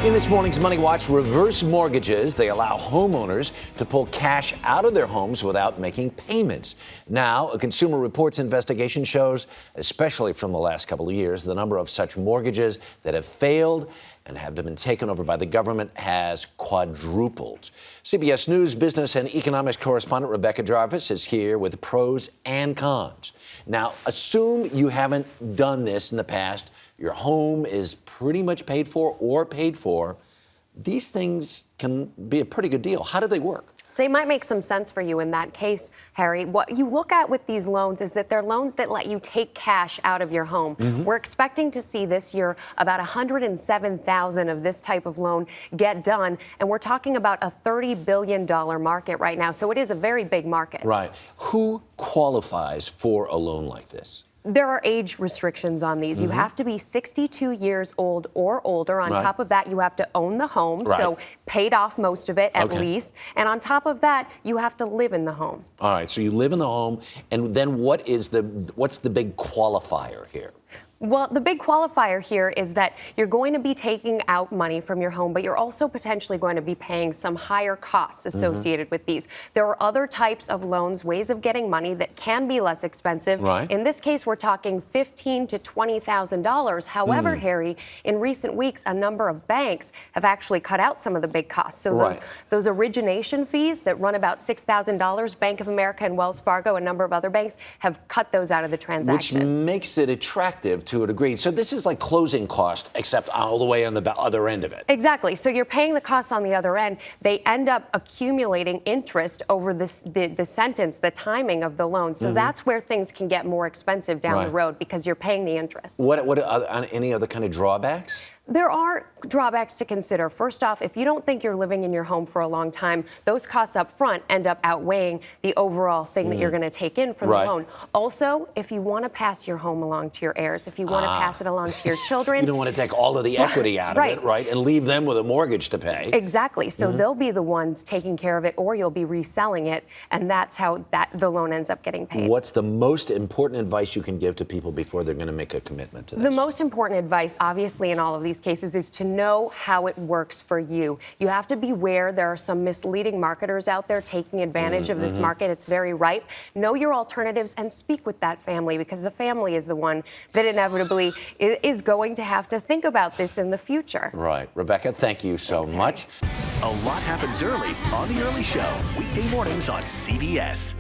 In this morning's Money Watch, reverse mortgages. They allow homeowners to pull cash out of their homes without making payments. Now, a Consumer Reports investigation shows, especially from the last couple of years, the number of such mortgages that have failed and have been taken over by the government has quadrupled. CBS News business and economics correspondent Rebecca Jarvis is here with pros and cons. Now, assume you haven't done this in the past. Your home is pretty much paid for or paid for. These things can be a pretty good deal. How do they work? They might make some sense for you in that case, Harry. What you look at with these loans is that they're loans that let you take cash out of your home. We're expecting to see this year about 107,000 of this type of loan get done. And we're talking about a $30 billion market right now. So it is a very big market. Right. Who qualifies for a loan like this? There are age restrictions on these. You have to be 62 years old or older. On top of that, you have to own the home, so paid off most of it at least. And on top of that, you have to live in the home. All right, so you live in the home, and then what's the big qualifier here? Well, the big qualifier here is that you're going to be taking out money from your home, but you're also potentially going to be paying some higher costs associated with these. There are other types of loans, ways of getting money that can be less expensive. In this case, we're talking $15,000 to $20,000. However, Harry, in recent weeks, a number of banks have actually cut out some of the big costs. So those origination fees that run about $6,000, Bank of America and Wells Fargo, a number of other banks, have cut those out of the transaction. Which makes it attractive to a degree. So this is like closing cost, except all the way on the other end of it. Exactly. So you're paying the costs on the other end. They end up accumulating interest over the sentence, the timing of the loan. So that's where things can get more expensive down the road because you're paying the interest. What any other kind of drawbacks? There are drawbacks to consider. First off, if you don't think you're living in your home for a long time, those costs up front end up outweighing the overall thing that you're going to take in from the loan. Also, if you want to pass your home along to your heirs, if you want to pass it along to your children. You don't want to take all of the equity out of it, right? And leave them with a mortgage to pay. Exactly. So they'll be the ones taking care of it, or you'll be reselling it, and that's how the loan ends up getting paid. What's the most important advice you can give to people before they're going to make a commitment to this? The most important advice, obviously, in all of these cases is to know how it works for you. You have to beware. There are some misleading marketers out there taking advantage of this market. It's very ripe. Know your alternatives and speak with that family, because the family is the one that inevitably is going to have to think about this in the future. Right. Rebecca, thank you so much. A lot happens early on The Early Show, weekday mornings on CBS.